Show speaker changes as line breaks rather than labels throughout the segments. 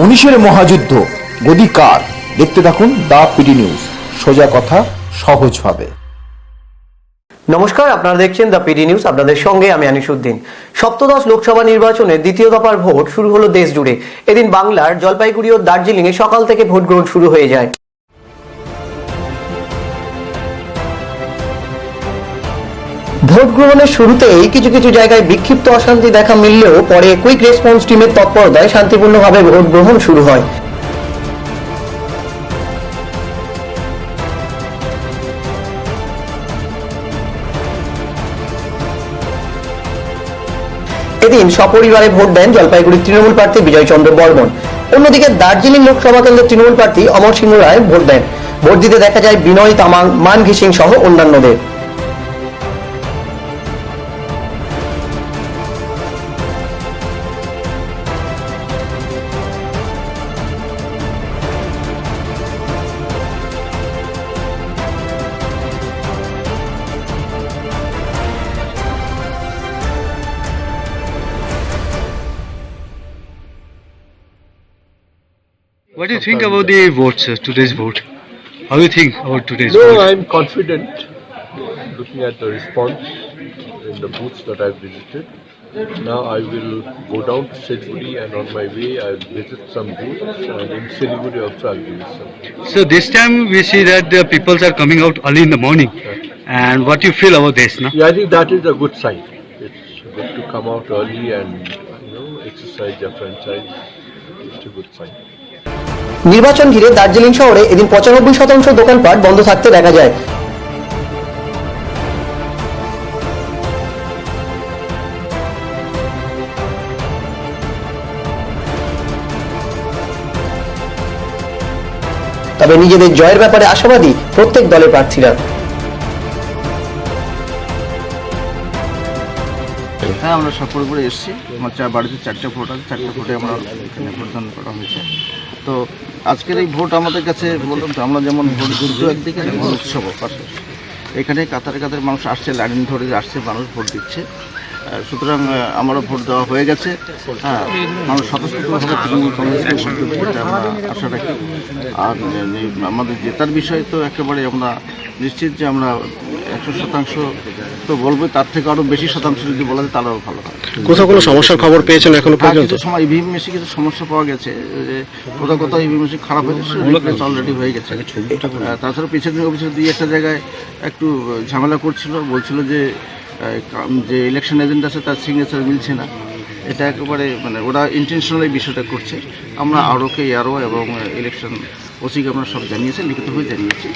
উনিশের মহাযুদ্ধ গদি কার? দেখতে থাকুন দ্য পিডি নিউজ, সোজা কথা সহজভাবে।
নমস্কার, আপনারা দেখছেন দ্য পিডি নিউজ। আপনাদের সঙ্গে আমি আনিসুদ্দিন। সপ্তদশ লোকসভা নির্বাচনের দ্বিতীয় দফার ভোট শুরু হলো দেশ জুড়ে। এদিন বাংলার জলপাইগুড়ি ও দার্জিলিংয়ে সকাল থেকে ভোট গ্রহণ শুরু হয়ে যায়। ভোট গ্রহণের শুরুতেই কিছু কিছু জায়গায় বিক্ষিপ্ত অশান্তি দেখা মিললেও পরে কুইক রেসপন্স টিমের তৎপরতায় শান্তিপূর্ণভাবে ভোট গ্রহণ শুরু হয়। এদিন সপরিবারে ভোট দেন জলপাইগুড়ির তৃণমূল প্রার্থী বিজয় চন্দ্র বর্মন। অন্যদিকে দার্জিলিং লোকসভা কেন্দ্রের তৃণমূল প্রার্থী অমর সিংহ রায় ভোট দেন। ভোট দিতে দেখা যায় বিনয় তামাং, মান ঘিসিং সহ অন্যান্যদের।
What do you think about the votes, today's vote? How do you think about today's
No,
vote?
I'm confident looking at the response in the booths that I've visited. Now I will go down to Siliguri, and on my way I'll visit some booths, and in Siliguri also I'll visit some booths.
So this time we see that the peoples are coming out early in the morning. And what do you feel about this, no?
Yeah, I think that is a good sign. It's good to come out early and exercise your franchise. It's a good sign.
নির্বাচন ঘিরে দার্জিলিং শহরে এদিন 95% দোকানপাট বন্ধ থাকতে দেখা যায়। তবে নিজেদের জয়ের ব্যাপারে আশাবাদী প্রত্যেক দলের প্রার্থীরা।
হ্যাঁ, আমরা সপরিবারে এসেছি। আমার বাড়িতে 4টা ভোট আছে, 4টা ভোটে আমরা এখানে ভোটদান করা হয়েছে। তো আজকের এই ভোট আমাদের কাছে বললাম তো, আমরা যেমন ভোট যুদ্ধ একদিকে, যেমন উৎসবও পাশাপাশি। এখানে কাতারে কাতারে মানুষ আসছে, লাইন ধরে আসছে, মানুষ ভোট দিচ্ছে। সুতরাং আমারও ভোট দেওয়া হয়ে গেছে। হ্যাঁ, মানুষ স্বতঃস্ফূর্তভাবে তৃণমূল কংগ্রেসকে ভোট দেবে এটা আমরা আশা রাখি। আর আমাদের জেতার বিষয়ে তো একেবারে আমরা নিশ্চিত যে আমরা 100% তো বলবো, তার থেকে আরও বেশি শতাংশ যদি বলা যায় তাহলেও ভালো হয়।
কোথাও কোনো সমস্যার খবর পেয়েছেন এখনো পর্যন্ত?
কিছু সময় ইভিএম মেশিনে কিছু সমস্যা পাওয়া গেছে, যে কোথাও কোথাও ইভিএম মেশিন খারাপ হয়েছে, রিপ্লেস অলরেডি হয়ে গেছে। তাছাড়া পিছনে অফিসে 2-1টা জায়গায় একটু ঝামেলা করছিল, বলছিল যে ইলেকশন এজেন্ট আছে তার সিগনেচার মিলছে না। এটা একেবারে ওরা ইন্টেনশনালি বিষয়টা করছে। আমরা আরও এবং ইলেকশন ওসিকে আমরা সব জানিয়েছি, লিখিতভাবে জানিয়েছি,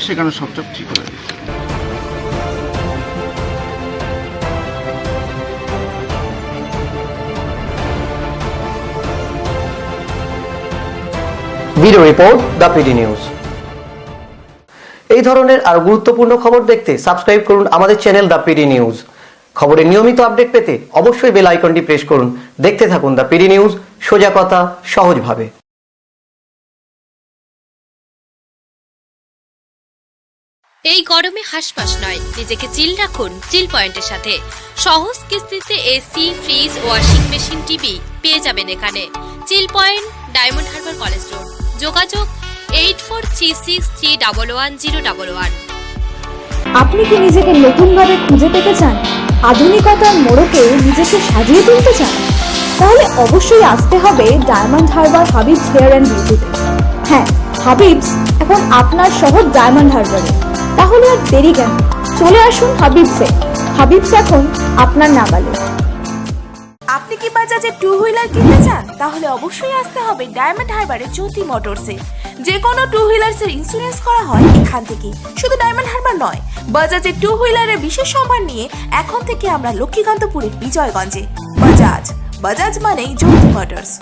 সেখানে সবটা ঠিক হয়ে গেছে।
Bureau report, the PD news. এই ধরনের আরো গুরুত্বপূর্ণ খবর দেখতে সাবস্ক্রাইব করুন আমাদের চ্যানেল দ্য পিডি নিউজ। খবরের নিয়মিত আপডেট পেতে অবশ্যই বেল আইকনটি প্রেস করুন। দেখতে থাকুন দ্য পিডি নিউজ, সোজা কথা সহজভাবে।
এই গরমে হাসপাস নয়, নিজেকে চিল রাখুন চিল পয়েন্টের সাথে। সহজ কিস্তিতে AC, fridge, washing machine, TV পেয়ে যাবেন এখানে। Chill point, Diamond Harbour college road. যোগাযোগ 8436311011।
আপনি কি নিজেকে নতুনভাবে খুঁজে পেতে চান? আধুনিকতার মোড়কে নিজেকে সাজিয়ে তুলতে চান? তাহলে অবশ্যই আসতে হবে ডায়মন্ড হারবার হাবিবস হেয়ার অ্যান্ড বিউটিতে। হ্যাঁ, হাবিবস এখন আপনার শহর ডায়মন্ড হারবারে। তাহলে আর দেরি কেন, চলে আসুন হাবিবসে। হাবিবস এখন আপনার নাগালে।
আপনি কি বাজাজের 2 হুইলার কিনতে চান? তাহলে অবশ্যই আসতে হবে ডায়মন্ড হারবারের জ্যোতি মোটরসে। যে কোনো 2 হুইলার্সের ইন্স্যুরেন্স করা হয় এখান থেকে। শুধু ডায়মন্ড হারবার নয়, বাজাজের 2 হুইলারের বিশেষ সম্মান নিয়ে এখন থেকে আমরা লক্ষ্মীকান্তপুরের বিজয়গঞ্জে। বাজাজ মানেই জ্যোতি মোটরস।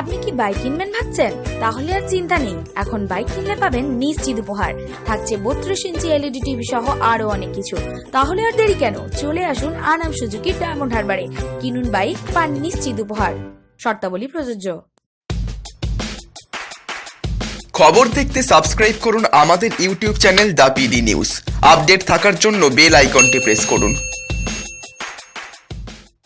আপনি কি বাইক কিনবেন ভাবছেন? তাহলে আর চিন্তা নেই, এখন বাইক কিনলে পাবেন নিশ্চিত উপহার। থাকছে 32 ইঞ্চি এলইডি টিভি সহ আরো অনেক কিছু। তাহলে আর দেরি কেন, চলে আসুন আনাম সুজুকি ডায়মন্ড হারবারে। কিনুন বাইক, পান নিশ্চিত উপহার। শর্তাবলী প্রযোজ্য।
খবর দেখতে সাবস্ক্রাইব করুন আমাদের YouTube channel the PD news. Update থাকার জন্য বেল আইকনটি প্রেস করুন।